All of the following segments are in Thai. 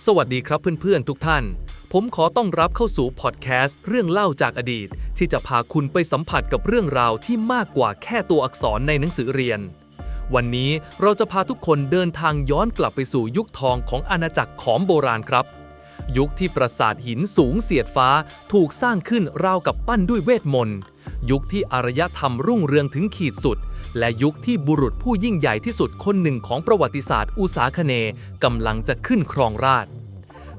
สวัสดีครับเพื่อนๆทุกท่านผมขอต้อนรับเข้าสู่พอดแคสต์เรื่องเล่าจากอดีตที่จะพาคุณไปสัมผัสกับเรื่องราวที่มากกว่าแค่ตัวอักษรในหนังสือเรียนวันนี้เราจะพาทุกคนเดินทางย้อนกลับไปสู่ยุคทองของอาณาจักรขอมโบราณครับยุคที่ปราสาทหินสูงเสียดฟ้าถูกสร้างขึ้นราวกับปั้นด้วยเวทมนต์ยุคที่อารยธรรมรุ่งเรืองถึงขีดสุดและยุคที่บุรุษผู้ยิ่งใหญ่ที่สุดคนหนึ่งของประวัติศาสตร์อุษาคเนย์กำลังจะขึ้นครองราชย์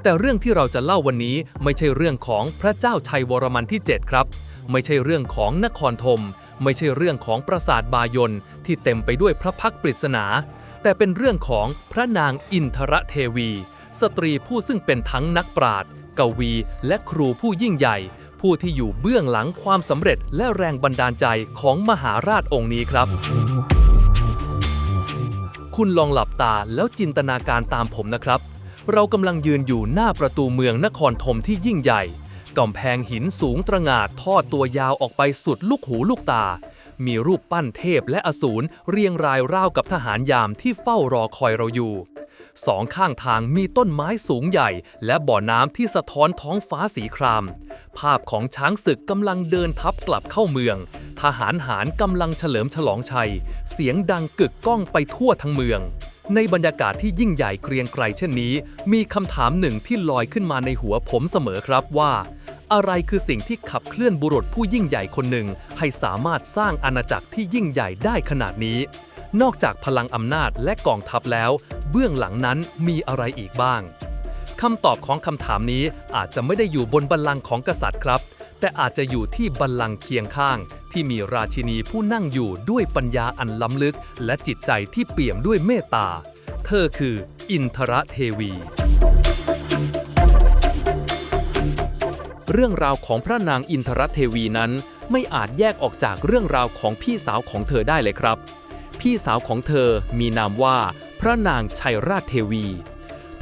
แต่เรื่องที่เราจะเล่าวันนี้ไม่ใช่เรื่องของพระเจ้าชัยวรมันที่ 7 ครับไม่ใช่เรื่องของนครธมไม่ใช่เรื่องของปราสาทบายนที่เต็มไปด้วยพระพักตร์ปริศนาแต่เป็นเรื่องของพระนางอินทรเทวีสตรีผู้ซึ่งเป็นทั้งนักปราชญ์กวีและครูผู้ยิ่งใหญ่ผู้ที่อยู่เบื้องหลังความสำเร็จและแรงบันดาลใจของมหาราชองค์นี้ครับคุณลองหลับตาแล้วจินตนาการตามผมนะครับเรากำลังยืนอยู่หน้าประตูเมืองนครธมที่ยิ่งใหญ่กำแพงหินสูงตระหง่านทอดตัวยาวออกไปสุดลูกหูลูกตามีรูปปั้นเทพและอสูรเรียงรายราวกับทหารยามที่เฝ้ารอคอยเราอยู่สองข้างทางมีต้นไม้สูงใหญ่และบ่อน้ำที่สะท้อนท้องฟ้าสีครามภาพของช้างศึกกำลังเดินทัพกลับเข้าเมืองทหารหารกำลังเฉลิมฉลองชัยเสียงดังกึกก้องไปทั่วทั้งเมืองในบรรยากาศที่ยิ่งใหญ่เกรียงไกรเช่นนี้มีคำถามหนึ่งที่ลอยขึ้นมาในหัวผมเสมอครับว่าอะไรคือสิ่งที่ขับเคลื่อนบุรุษผู้ยิ่งใหญ่คนหนึ่งให้สามารถสร้างอาณาจักรที่ยิ่งใหญ่ได้ขนาดนี้นอกจากพลังอำนาจและกองทัพแล้วเบื้องหลังนั้นมีอะไรอีกบ้างคำตอบของคำถามนี้อาจจะไม่ได้อยู่บนบัลลังก์ของกษัตริย์ครับแต่อาจจะอยู่ที่บัลลังก์เคียงข้างที่มีราชินีผู้นั่งอยู่ด้วยปัญญาอันล้ำลึกและจิตใจที่เปี่ยมด้วยเมตตาเธอคืออินทรเทวีเรื่องราวของพระนางอินทรเทวีนั้นไม่อาจแยกออกจากเรื่องราวของพี่สาวของเธอได้เลยครับพี่สาวของเธอมีนามว่าพระนางชัยราชเทวี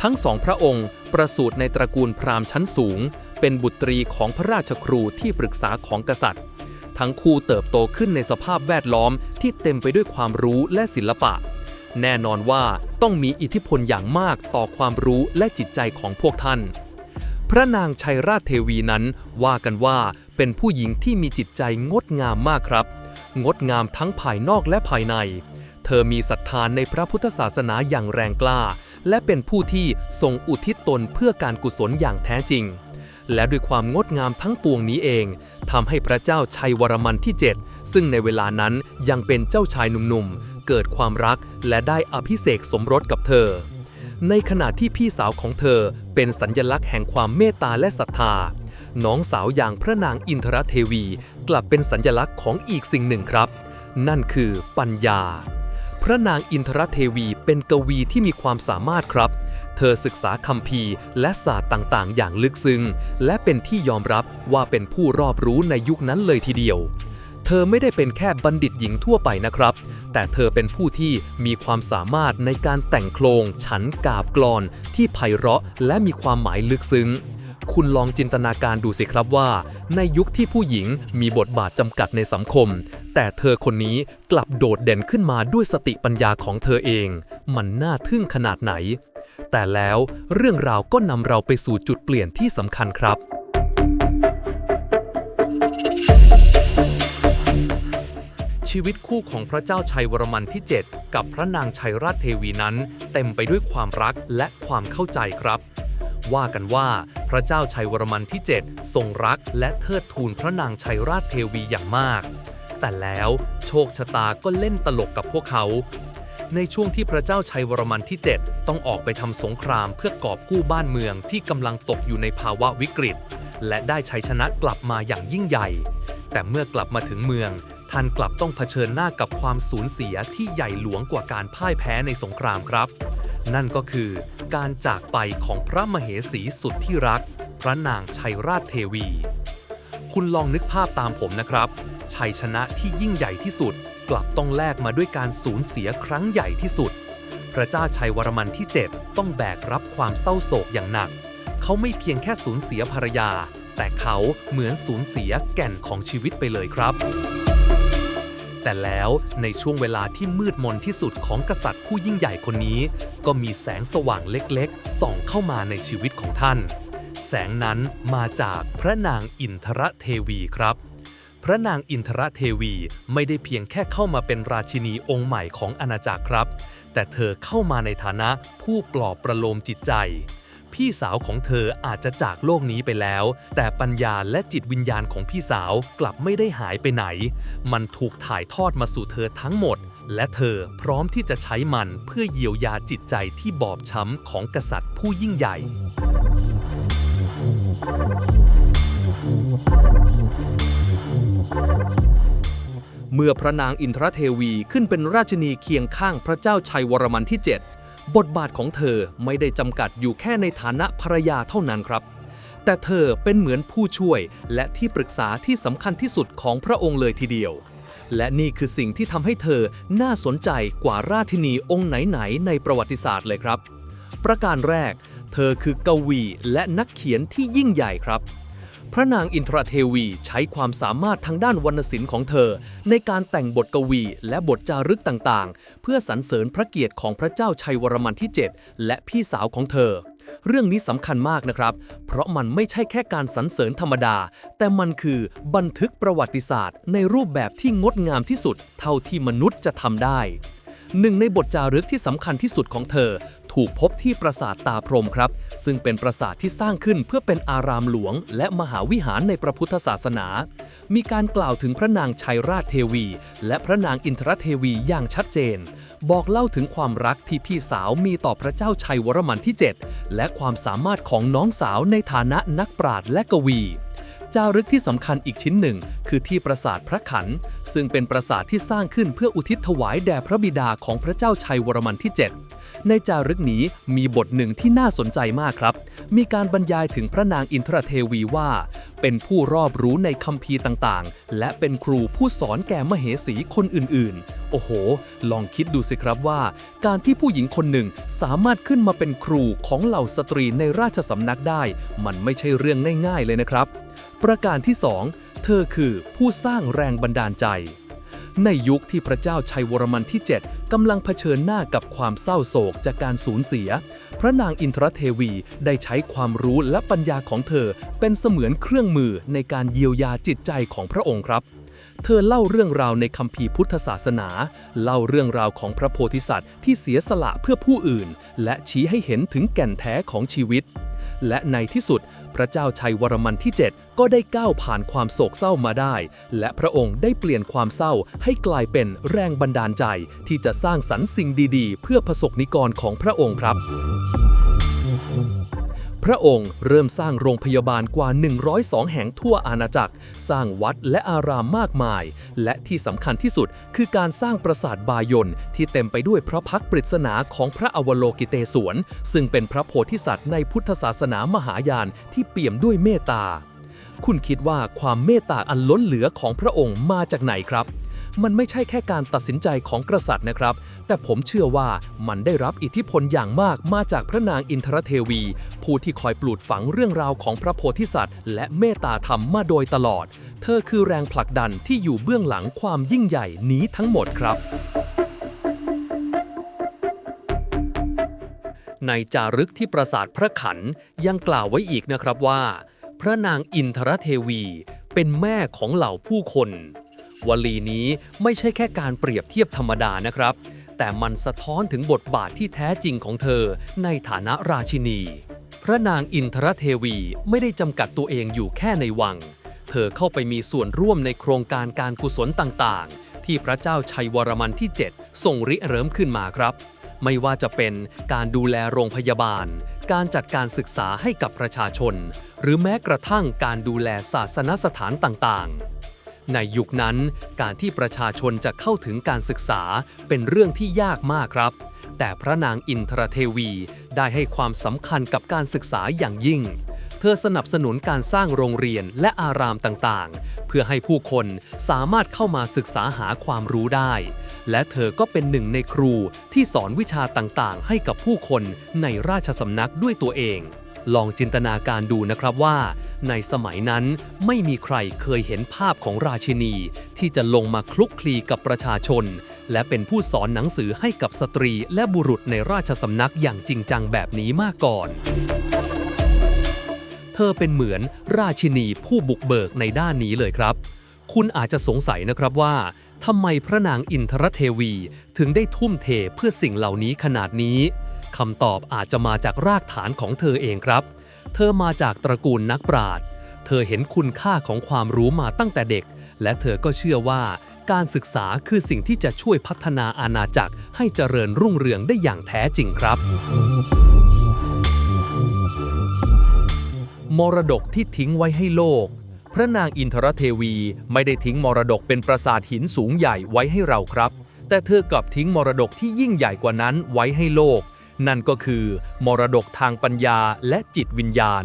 ทั้งสองพระองค์ประสูติในตระกูลพราหมณ์ชั้นสูงเป็นบุตรีของพระราชครูที่ปรึกษาของกษัตริย์ทั้งคู่เติบโตขึ้นในสภาพแวดล้อมที่เต็มไปด้วยความรู้และศิลปะแน่นอนว่าต้องมีอิทธิพลอย่างมากต่อความรู้และจิตใจของพวกท่านพระนางชัยราชเทวีนั้นว่ากันว่าเป็นผู้หญิงที่มีจิตใจงดงามมากครับงดงามทั้งภายนอกและภายในเธอมีศรัทธาในพระพุทธศาสนาอย่างแรงกล้าและเป็นผู้ที่ทรงอุทิศตนเพื่อการกุศลอย่างแท้จริงและด้วยความงดงามทั้งปวงนี้เองทำให้พระเจ้าชัยวรมันที่ 7ซึ่งในเวลานั้นยังเป็นเจ้าชายหนุ่มๆเกิดความรักและได้อภิเษกสมรสกับเธอในขณะที่พี่สาวของเธอเป็นสัญลักษณ์แห่งความเมตตาและศรัทธาน้องสาวอย่างพระนางอินทรเทวีกลับเป็นสัญลักษณ์ของอีกสิ่งหนึ่งครับนั่นคือปัญญาพระนางอินทรเทวีเป็นกวีที่มีความสามารถครับเธอศึกษาคัมภีร์และศาสตร์ต่างๆอย่างลึกซึ้งและเป็นที่ยอมรับว่าเป็นผู้รอบรู้ในยุคนั้นเลยทีเดียวเธอไม่ได้เป็นแค่บัณฑิตหญิงทั่วไปนะครับแต่เธอเป็นผู้ที่มีความสามารถในการแต่งโครงฉันกาบกลอนที่ไพเราะและมีความหมายลึกซึ้งคุณลองจินตนาการดูสิครับว่าในยุคที่ผู้หญิงมีบทบาทจำกัดในสังคมแต่เธอคนนี้กลับโดดเด่นขึ้นมาด้วยสติปัญญาของเธอเองมันน่าทึ่งขนาดไหนแต่แล้วเรื่องราวก็นำเราไปสู่จุดเปลี่ยนที่สำคัญครับชีวิตคู่ของพระเจ้าชัยวรมันที่ 7กับพระนางชัยราชเทวีนั้นเต็มไปด้วยความรักและความเข้าใจครับว่ากันว่าพระเจ้าชัยวรมันที่ 7ทรงรักและเทิดทูนพระนางชัยราชเทวีอย่างมากแต่แล้วโชคชะตาก็เล่นตลกกับพวกเขาในช่วงที่พระเจ้าชัยวรมันที่ 7ต้องออกไปทำสงครามเพื่อกอบกู้บ้านเมืองที่กำลังตกอยู่ในภาวะวิกฤตและได้ชัยชนะกลับมาอย่างยิ่งใหญ่แต่เมื่อกลับมาถึงเมืองท่านกลับต้องเผชิญหน้ากับความสูญเสียที่ใหญ่หลวงกว่าการพ่ายแพ้ในสงครามครับนั่นก็คือการจากไปของพระมเหสีสุดที่รักพระนางชัยราชเทวีคุณลองนึกภาพตามผมนะครับชัยชนะที่ยิ่งใหญ่ที่สุดกลับต้องแลกมาด้วยการสูญเสียครั้งใหญ่ที่สุดพระเจ้าชัยวรมันที่ 7ต้องแบกรับความเศร้าโศกอย่างหนักเขาไม่เพียงแค่สูญเสียภรรยาแต่เขาเหมือนสูญเสียแก่นของชีวิตไปเลยครับแ แต่แล้วในช่วงเวลาที่มืดมนที่สุดของกษัตริย์ผู้ยิ่งใหญ่คนนี้ก็มีแสงสว่างเล็กๆส่องเข้ามาในชีวิตของท่านแสงนั้นมาจากพระนางอินทรเทวีครับพระนางอินทรเทวีไม่ได้เพียงแค่เข้ามาเป็นราชินีองค์ใหม่ของอาณาจักรครับแต่เธอเข้ามาในฐานะผู้ปลอบประโลมจิตใจพี่สาวของเธออาจจะจากโลกนี้ไปแล้วแต่ปัญญาและจิตวิญญาณของพี่สาวกลับไม่ได้หายไปไหนมันถูกถ่ายทอดมาสู่เธอทั้งหมดและเธอพร้อมที่จะใช้มันเพื่อเยียวยาจิตใจที่บอบช้ำของกษัตริย์ผู้ยิ่งใหญ่เมื่อพระนางอินทรเทวีขึ้นเป็นราชินีเคียงข้างพระเจ้าชัยวรมันที่ 7บทบาทของเธอไม่ได้จำกัดอยู่แค่ในฐานะภรรยาเท่านั้นครับแต่เธอเป็นเหมือนผู้ช่วยและที่ปรึกษาที่สำคัญที่สุดของพระองค์เลยทีเดียวและนี่คือสิ่งที่ทำให้เธอน่าสนใจกว่าราชินีองค์ไหนๆในประวัติศาสตร์เลยครับประการแรกเธอคือกวีและนักเขียนที่ยิ่งใหญ่ครับพระนางอินทรเทวีใช้ความสามารถทางด้านวรรณศิลป์ของเธอในการแต่งบทกวีและบทจารึกต่างๆเพื่อสรรเสริญพระเกียรติของพระเจ้าชัยวรมันที่ 7และพี่สาวของเธอเรื่องนี้สำคัญมากนะครับเพราะมันไม่ใช่แค่การสรรเสริญธรรมดาแต่มันคือบันทึกประวัติศาสตร์ในรูปแบบที่งดงามที่สุดเท่าที่มนุษย์จะทำได้หนึ่งในบทจารึกที่สำคัญที่สุดของเธอถูกพบที่ปราสาทตาพรหมครับซึ่งเป็นปราสาทที่สร้างขึ้นเพื่อเป็นอารามหลวงและมหาวิหารในพระพุทธศาสนามีการกล่าวถึงพระนางชัยราชเทวีและพระนางอินทรเทวีอย่างชัดเจนบอกเล่าถึงความรักที่พี่สาวมีต่อพระเจ้าชัยวรมันที่ 7และความสามารถของน้องสาวในฐานะนักปราชญ์และกวีจารึกที่สำคัญอีกชิ้นหนึ่งคือที่ปราสาทพระขันซึ่งเป็นปราสาทที่สร้างขึ้นเพื่ออุทิศถวายแด่พระบิดาของพระเจ้าชัยวรมันที่ 7ในจารึกนี้มีบทหนึ่งที่น่าสนใจมากครับมีการบรรยายถึงพระนางอินทรเทวีว่าเป็นผู้รอบรู้ในคัมภีร์ต่างๆและเป็นครูผู้สอนแก่มเหสีคนอื่นๆโอ้โหลองคิดดูสิครับว่าการที่ผู้หญิงคนหนึ่งสามารถขึ้นมาเป็นครูของเหล่าสตรีในราชสำนักได้มันไม่ใช่เรื่องง่ายๆเลยนะครับประการที่ 2 เธอคือผู้สร้างแรงบันดาลใจในยุคที่พระเจ้าชัยวรมันที่ 7กำลังเผชิญหน้ากับความเศร้าโศกจากการสูญเสียพระนางอินทรเทวีได้ใช้ความรู้และปัญญาของเธอเป็นเสมือนเครื่องมือในการเยียวยาจิตใจของพระองค์ครับเธอเล่าเรื่องราวในคัมภีร์พุทธศาสนาเล่าเรื่องราวของพระโพธิสัตว์ที่เสียสละเพื่อผู้อื่นและชี้ให้เห็นถึงแก่นแท้ของชีวิตและในที่สุดพระเจ้าชัยวรมันที่ 7ก็ได้ก้าวผ่านความโศกเศร้ามาได้และพระองค์ได้เปลี่ยนความเศร้าให้กลายเป็นแรงบันดาลใจที่จะสร้างสรรค์สิ่งดีๆเพื่อประสบนิกรของพระองค์ครับพระองค์เริ่มสร้างโรงพยาบาลกว่า102แห่งทั่วอาณาจักรสร้างวัดและอารามมากมายและที่สำคัญที่สุดคือการสร้างปราสาทบายนที่เต็มไปด้วยพระพักตร์ปริศนาของพระอวโลกิเตศวรซึ่งเป็นพระโพธิสัตว์ในพุทธศาสนามหายานที่เปี่ยมด้วยเมตตาคุณคิดว่าความเมตตาอันล้นเหลือของพระองค์มาจากไหนครับมันไม่ใช่แค่การตัดสินใจของกษัตริย์นะครับแต่ผมเชื่อว่ามันได้รับอิทธิพลอย่างมากมาจากพระนางอินทรเทวีผู้ที่คอยปลูกฝังเรื่องราวของพระโพธิสัตว์และเมตตาธรรมมาโดยตลอดเธอคือแรงผลักดันที่อยู่เบื้องหลังความยิ่งใหญ่นี้ทั้งหมดครับในจารึกที่ปราสาทพระขันยังกล่าวไว้อีกนะครับว่าพระนางอินทรเทวีเป็นแม่ของเหล่าผู้คนวลีนี้ไม่ใช่แค่การเปรียบเทียบธรรมดานะครับแต่มันสะท้อนถึงบทบาทที่แท้จริงของเธอในฐานะราชินีพระนางอินทรเทวีไม่ได้จำกัดตัวเองอยู่แค่ในวังเธอเข้าไปมีส่วนร่วมในโครงการการกุศลต่างๆที่พระเจ้าชัยวรมันที่ 7ทรงริเริ่มขึ้นมาครับไม่ว่าจะเป็นการดูแลโรงพยาบาลการจัดการศึกษาให้กับประชาชนหรือแม้กระทั่งการดูแลศาสนสถานต่างๆในยุคนั้นการที่ประชาชนจะเข้าถึงการศึกษาเป็นเรื่องที่ยากมากครับแต่พระนางอินทรเทวีได้ให้ความสำคัญกับการศึกษาอย่างยิ่งเธอสนับสนุนการสร้างโรงเรียนและอารามต่างๆเพื่อให้ผู้คนสามารถเข้ามาศึกษาหาความรู้ได้และเธอก็เป็นหนึ่งในครูที่สอนวิชาต่างๆให้กับผู้คนในราชสำนักด้วยตัวเอง ลองจินตนาการดูนะครับว่าในสมัยนั้นไม่มีใครเคยเห็นภาพของราชินีที่จะลงมาคลุกคลีกับประชาชนและเป็นผู้สอนหนังสือให้กับสตรีและบุรุษในราชสำนักอย่างจริงจังแบบนี้มาก่อนเธอเป็นเหมือนราชินีผู้บุกเบิกในด้านนี้เลยครับคุณอาจจะสงสัยนะครับว่าทำไมพระนางอินทรเทวีถึงได้ทุ่มเทเพื่อสิ่งเหล่านี้ขนาดนี้คำตอบอาจจะมาจากรากฐานของเธอเองครับเธอมาจากตระกูลนักปราชญ์เธอเห็นคุณค่าของความรู้มาตั้งแต่เด็กและเธอก็เชื่อว่าการศึกษาคือสิ่งที่จะช่วยพัฒนาอาณาจักรให้เจริญรุ่งเรืองได้อย่างแท้จริงครับมรดกที่ทิ้งไว้ให้โลกพระนางอินทรเทวีไม่ได้ทิ้งมรดกเป็นปราสาทหินสูงใหญ่ไว้ให้เราครับแต่เธอกลับทิ้งมรดกที่ยิ่งใหญ่กว่านั้นไว้ให้โลกนั่นก็คือมรดกทางปัญญาและจิตวิญญาณ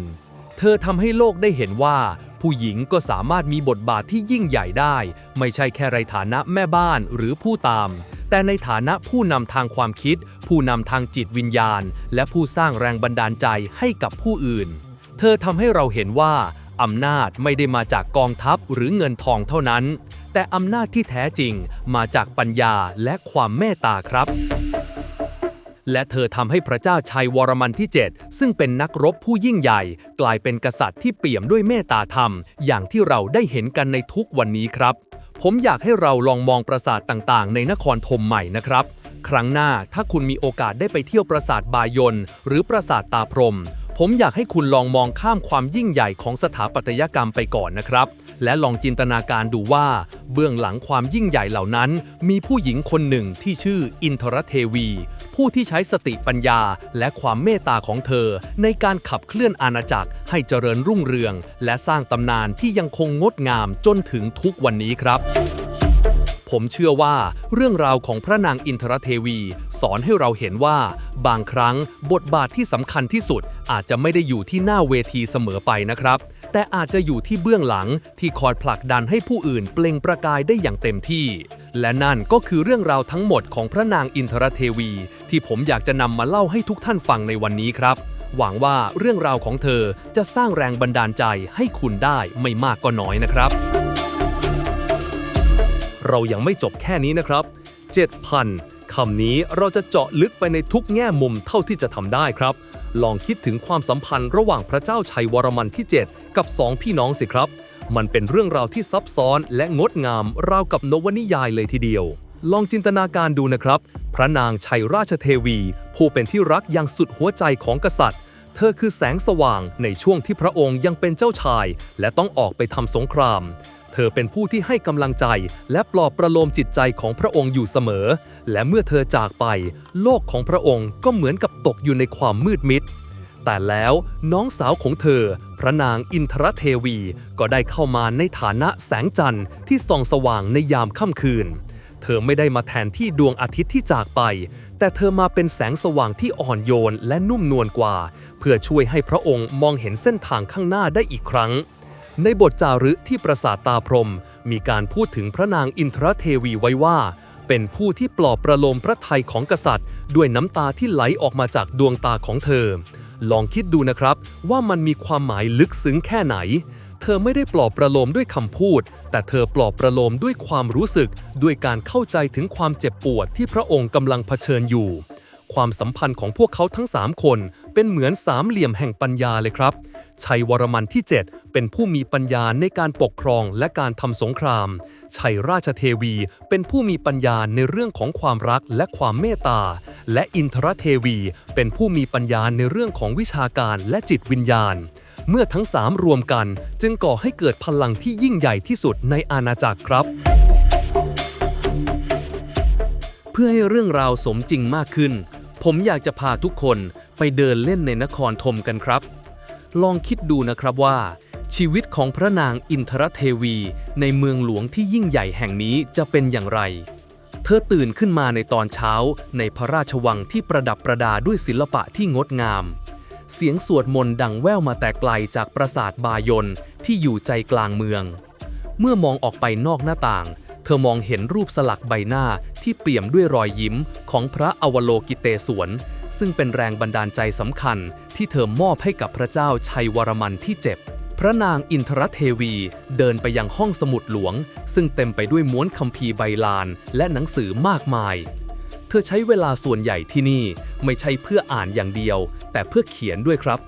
เธอทำให้โลกได้เห็นว่าผู้หญิงก็สามารถมีบทบาทที่ยิ่งใหญ่ได้ไม่ใช่แค่ในฐานะแม่บ้านหรือผู้ตามแต่ในฐานะผู้นำทางความคิดผู้นำทางจิตวิญญาณและผู้สร้างแรงบันดาลใจให้กับผู้อื่นเธอทำให้เราเห็นว่าอำนาจไม่ได้มาจากกองทัพหรือเงินทองเท่านั้นแต่อำนาจที่แท้จริงมาจากปัญญาและความเมตตาครับและเธอทำให้พระเจ้าชัยวรมันที่ 7ซึ่งเป็นนักรบผู้ยิ่งใหญ่กลายเป็นกษัตริย์ที่เปี่ยมด้วยเมตตาธรรมอย่างที่เราได้เห็นกันในทุกวันนี้ครับผมอยากให้เราลองมองปราสาทต่างๆในนครธมใหม่นะครับครั้งหน้าถ้าคุณมีโอกาสได้ไปเที่ยวปราสาทบายนหรือปราสาทตาพรหมผมอยากให้คุณลองมองข้ามความยิ่งใหญ่ของสถาปัตยกรรมไปก่อนนะครับและลองจินตนาการดูว่าเบื้องหลังความยิ่งใหญ่เหล่านั้นมีผู้หญิงคนหนึ่งที่ชื่ออินทรเทวีผู้ที่ใช้สติปัญญาและความเมตตาของเธอในการขับเคลื่อนอาณาจักรให้เจริญรุ่งเรืองและสร้างตำนานที่ยังคงงดงามจนถึงทุกวันนี้ครับผมเชื่อว่าเรื่องราวของพระนางอินทรเทวีสอนให้เราเห็นว่าบางครั้งบทบาทที่สำคัญที่สุดอาจจะไม่ได้อยู่ที่หน้าเวทีเสมอไปนะครับแต่อาจจะอยู่ที่เบื้องหลังที่คอยผลักดันให้ผู้อื่นเปล่งประกายได้อย่างเต็มที่และนั่นก็คือเรื่องราวทั้งหมดของพระนางอินทรเทวีที่ผมอยากจะนำมาเล่าให้ทุกท่านฟังในวันนี้ครับหวังว่าเรื่องราวของเธอจะสร้างแรงบันดาลใจให้คุณได้ไม่มากก็น้อยนะครับเรายังไม่จบแค่นี้นะครับ 7,000 คำนี้เราจะเจาะลึกไปในทุกแง่มุมเท่าที่จะทำได้ครับลองคิดถึงความสัมพันธ์ระหว่างพระเจ้าชัยวรมันที่ 7กับ2พี่น้องสิครับมันเป็นเรื่องราวที่ซับซ้อนและงดงามราวกับนวนิยายเลยทีเดียวลองจินตนาการดูนะครับพระนางชัยราชเทวีผู้เป็นที่รักอย่างสุดหัวใจของกษัตริย์เธอคือแสงสว่างในช่วงที่พระองค์ยังเป็นเจ้าชายและต้องออกไปทำสงครามเธอเป็นผู้ที่ให้กำลังใจและปลอบประโลมจิตใจของพระองค์อยู่เสมอและเมื่อเธอจากไปโลกของพระองค์ก็เหมือนกับตกอยู่ในความมืดมิดแต่แล้วน้องสาวของเธอพระนางอินทรเทวีก็ได้เข้ามาในฐานะแสงจันทร์ที่ส่องสว่างในยามค่ำคืนเธอไม่ได้มาแทนที่ดวงอาทิตย์ที่จากไปแต่เธอมาเป็นแสงสว่างที่อ่อนโยนและนุ่มนวลกว่าเพื่อช่วยให้พระองค์มองเห็นเส้นทางข้างหน้าได้อีกครั้งในบทจารึกที่ปราสาทตาพรหมมีการพูดถึงพระนางอินทรเทวีไว้ว่าเป็นผู้ที่ปลอบประโลมพระทัยของกษัตริย์ด้วยน้ำตาที่ไหลออกมาจากดวงตาของเธอลองคิดดูนะครับว่ามันมีความหมายลึกซึ้งแค่ไหนเธอไม่ได้ปลอบประโลมด้วยคำพูดแต่เธอปลอบประโลมด้วยความรู้สึกด้วยการเข้าใจถึงความเจ็บปวดที่พระองค์กำลังเผชิญอยู่ความสัมพันธ์ของพวกเขาทั้ง3คนเป็นเหมือนสามเหลี่ยมแห่งปัญญาเลยครับชัยวรมันที่ 7เป็นผู้มีปัญญาในการปกครองและการทำสงครามชัยราชเทวีเป็นผู้มีปัญญาในเรื่องของความรักและความเมตตาและอินทรเทวีเป็นผู้มีปัญญาในเรื่องของวิชาการและจิตวิญญาณเมื่อทั้ง3รวมกันจึงก่อให้เกิดพลังที่ยิ่งใหญ่ที่สุดในอาณาจักรครับเพื่อให้เรื่องราวสมจริงมากขึ้นผมอยากจะพาทุกคนไปเดินเล่นในนครธมกันครับลองคิดดูนะครับว่าชีวิตของพระนางอินทรเทวีในเมืองหลวงที่ยิ่งใหญ่แห่งนี้จะเป็นอย่างไรเธอตื่นขึ้นมาในตอนเช้าในพระราชวังที่ประดับประดาด้วยศิลปะที่งดงามเสียงสวดมนต์ดังแว่วมาแต่ไกลจากปราสาทบายนที่อยู่ใจกลางเมืองเมื่อมองออกไปนอกหน้าต่างเธอมองเห็นรูปสลักใบหน้าที่เปี่ยมด้วยรอยยิ้มของพระอวโลกิเตศวร ซึ่งเป็นแรงบันดาลใจสำคัญที่เธอมอบให้กับพระเจ้าชัยวรมันที่ 7พระนางอินทรเทวีเดินไปยังห้องสมุดหลวงซึ่งเต็มไปด้วยม้วนคัมภีร์ใบลานและหนังสือมากมายเธอใช้เวลาส่วนใหญ่ที่นี่ไม่ใช่เพื่ออ่านอย่างเดียวแต่เพื่อเขียนด้วยครับ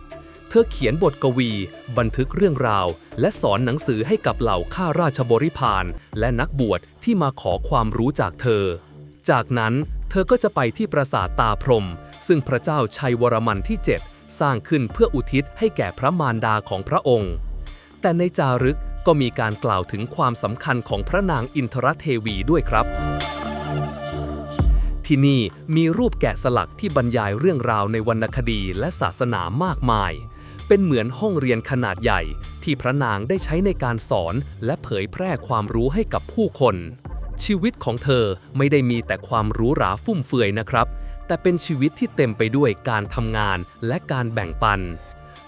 เธอเขียนบทกวีบันทึกเรื่องราวและสอนหนังสือให้กับเหล่าข้าราชบริพารและนักบวชที่มาขอความรู้จากเธอจากนั้นเธอก็จะไปที่ปราสาทตาพรหมซึ่งพระเจ้าชัยวรมันที่ 7สร้างขึ้นเพื่ออุทิศให้แก่พระมารดาของพระองค์แต่ในจารึกก็มีการกล่าวถึงความสำคัญของพระนางอินทรเทวีด้วยครับที่นี่มีรูปแกะสลักที่บรรยายเรื่องราวในวรรณคดีและศาสนามากมายเป็นเหมือนห้องเรียนขนาดใหญ่ที่พระนางได้ใช้ในการสอนและเผยแพร่ความรู้ให้กับผู้คนชีวิตของเธอไม่ได้มีแต่ความหรูหราฟุ่มเฟือยนะครับแต่เป็นชีวิตที่เต็มไปด้วยการทำงานและการแบ่งปัน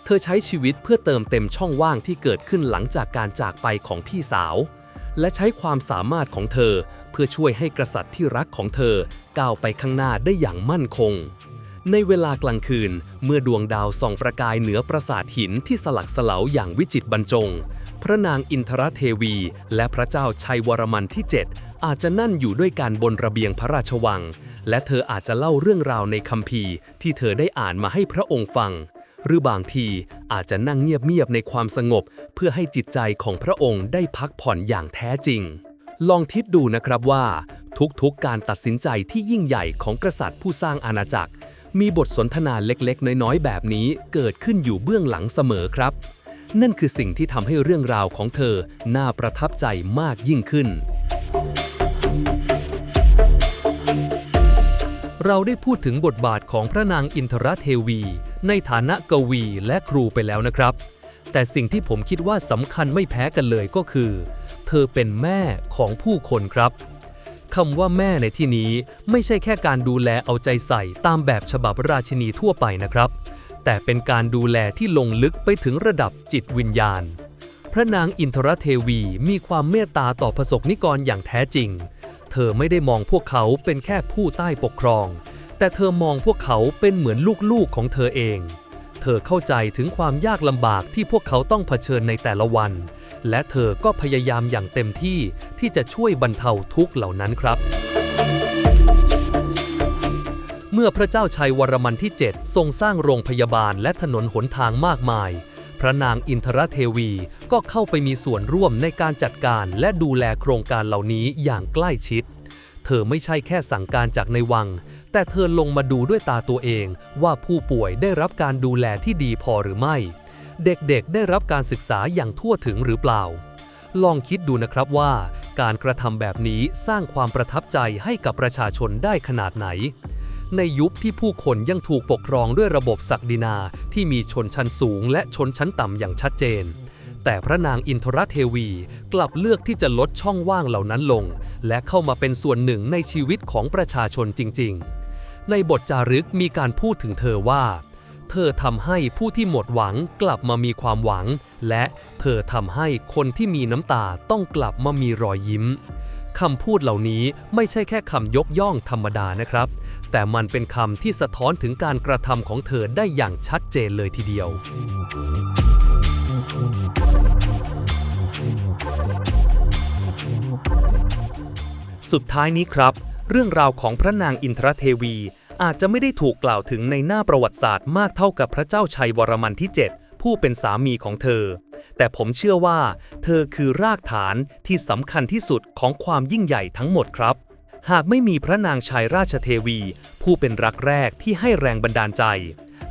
เธอใช้ชีวิตเพื่อเติมเต็มช่องว่างที่เกิดขึ้นหลังจากการจากไปของพี่สาวและใช้ความสามารถของเธอเพื่อช่วยให้กษัตริย์ที่รักของเธอก้าวไปข้างหน้าได้อย่างมั่นคงในเวลากลางคืนเมื่อดวงดาวส่องประกายเหนือปราสาทหินที่สลักสลาวอย่างวิจิตรบรรจงพระนางอินทรเทวีและพระเจ้าชัยวรมันที่ 7อาจจะนั่นอยู่ด้วยกันบนระเบียงพระราชวังและเธออาจจะเล่าเรื่องราวในคัมภีร์ที่เธอได้อ่านมาให้พระองค์ฟังหรือบางทีอาจจะนั่งเงียบๆในความสงบเพื่อให้จิตใจของพระองค์ได้พักผ่อนอย่างแท้จริงลองคิดดูนะครับว่าทุกๆการตัดสินใจที่ยิ่งใหญ่ของกษัตริย์ผู้สร้างอาณาจักรมีบทสนทนาเล็กๆน้อยๆแบบนี้เกิดขึ้นอยู่เบื้องหลังเสมอครับนั่นคือสิ่งที่ทำให้เรื่องราวของเธอน่าประทับใจมากยิ่งขึ้นเราได้พูดถึงบทบาทของพระนางอินทรเทวีในฐานะกวีและครูไปแล้วนะครับแต่สิ่งที่ผมคิดว่าสำคัญไม่แพ้กันเลยก็คือเธอเป็นแม่ของผู้คนครับคำว่าแม่ในที่นี้ไม่ใช่แค่การดูแลเอาใจใส่ตามแบบฉบับราชินีทั่วไปนะครับแต่เป็นการดูแลที่ลงลึกไปถึงระดับจิตวิญญาณพระนางอินทรเทวีมีความเมตตาต่อประสบนิกรอย่างแท้จริงเธอไม่ได้มองพวกเขาเป็นแค่ผู้ใต้ปกครองแต่เธอมองพวกเขาเป็นเหมือนลูกๆของเธอเองเธอเข้าใจถึงความยากลำบากที่พวกเขาต้องเผชิญในแต่ละวันและเธอก็พยายามอย่างเต็มที่ที่จะช่วยบรรเทาทุกข์เหล่านั้นครับเมื่อพระเจ้าชัยวรมันที่ 7ทรงสร้างโรงพยาบาลและถนนหนทางมากมายพระนางอินทรเทวีก็เข้าไปมีส่วนร่วมในการจัดการและดูแลโครงการเหล่านี้อย่างใกล้ชิดเธอไม่ใช่แค่สั่งการจากในวังแต่เธอลงมาดูด้วยตาตัวเองว่าผู้ป่วยได้รับการดูแลที่ดีพอหรือไม่เด็กๆได้รับการศึกษาอย่างทั่วถึงหรือเปล่าลองคิดดูนะครับว่าการกระทำแบบนี้สร้างความประทับใจให้กับประชาชนได้ขนาดไหนในยุคที่ผู้คนยังถูกปกครองด้วยระบบศักดินาที่มีชนชั้นสูงและชนชั้นต่ำอย่างชัดเจนแต่พระนางอินทรเทวีกลับเลือกที่จะลดช่องว่างเหล่านั้นลงและเข้ามาเป็นส่วนหนึ่งในชีวิตของประชาชนจริงๆในบทจารึกมีการพูดถึงเธอว่าเธอทำให้ผู้ที่หมดหวังกลับมามีความหวังและเธอทำให้คนที่มีน้ำตาต้องกลับมามีรอยยิ้มคำพูดเหล่านี้ไม่ใช่แค่คำยกย่องธรรมดานะครับแต่มันเป็นคำที่สะท้อนถึงการกระทำของเธอได้อย่างชัดเจนเลยทีเดียวสุดท้ายนี้ครับเรื่องราวของพระนางอินทรเทวีอาจจะไม่ได้ถูกกล่าวถึงในหน้าประวัติศาสตร์มากเท่ากับพระเจ้าชัยวรมันที่ 7ผู้เป็นสามีของเธอแต่ผมเชื่อว่าเธอคือรากฐานที่สำคัญที่สุดของความยิ่งใหญ่ทั้งหมดครับหากไม่มีพระนางชัยราชเทวีผู้เป็นรักแรกที่ให้แรงบันดาลใจ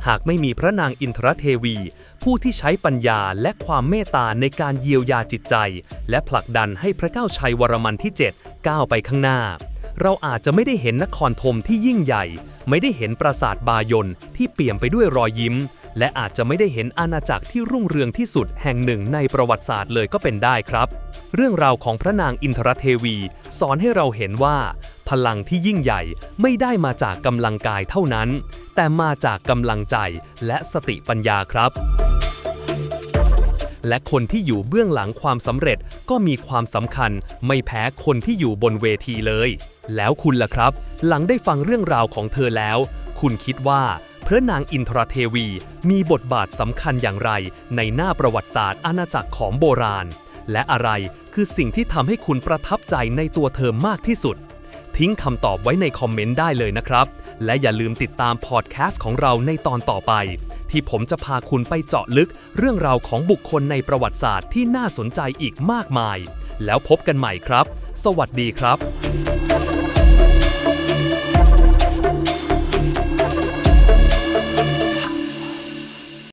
หากไม่มีพระนางอินทรเทวีผู้ที่ใช้ปัญญาและความเมตตาในการเยียวยาจิตใจและผลักดันให้พระเจ้าชัยวรมันที่ 7ก้าวไปข้างหน้าเราอาจจะไม่ได้เห็นนครธมที่ยิ่งใหญ่ไม่ได้เห็นปราสาทบายนที่เปี่ยมไปด้วยรอยยิ้มและอาจจะไม่ได้เห็นอาณาจักรที่รุ่งเรืองที่สุดแห่งหนึ่งในประวัติศาสตร์เลยก็เป็นได้ครับเรื่องราวของพระนางอินทรเทวีสอนให้เราเห็นว่าพลังที่ยิ่งใหญ่ไม่ได้มาจากกำลังกายเท่านั้นแต่มาจากกำลังใจและสติปัญญาครับ และคนที่อยู่เบื้องหลังความสำเร็จก็มีความสำคัญไม่แพ้คนที่อยู่บนเวทีเลยแล้วคุณล่ะครับหลังได้ฟังเรื่องราวของเธอแล้วคุณคิดว่าพระนางอินทรเทวีมีบทบาทสำคัญอย่างไรในหน้าประวัติศาสตร์อาณาจักรของโบราณและอะไรคือสิ่งที่ทำให้คุณประทับใจในตัวเธอมากที่สุดทิ้งคำตอบไว้ในคอมเมนต์ได้เลยนะครับและอย่าลืมติดตามพอดแคสต์ของเราในตอนต่อไปที่ผมจะพาคุณไปเจาะลึกเรื่องราวของบุคคลในประวัติศาสตร์ที่น่าสนใจอีกมากมายแล้วพบกันใหม่ครับสวัสดีครับ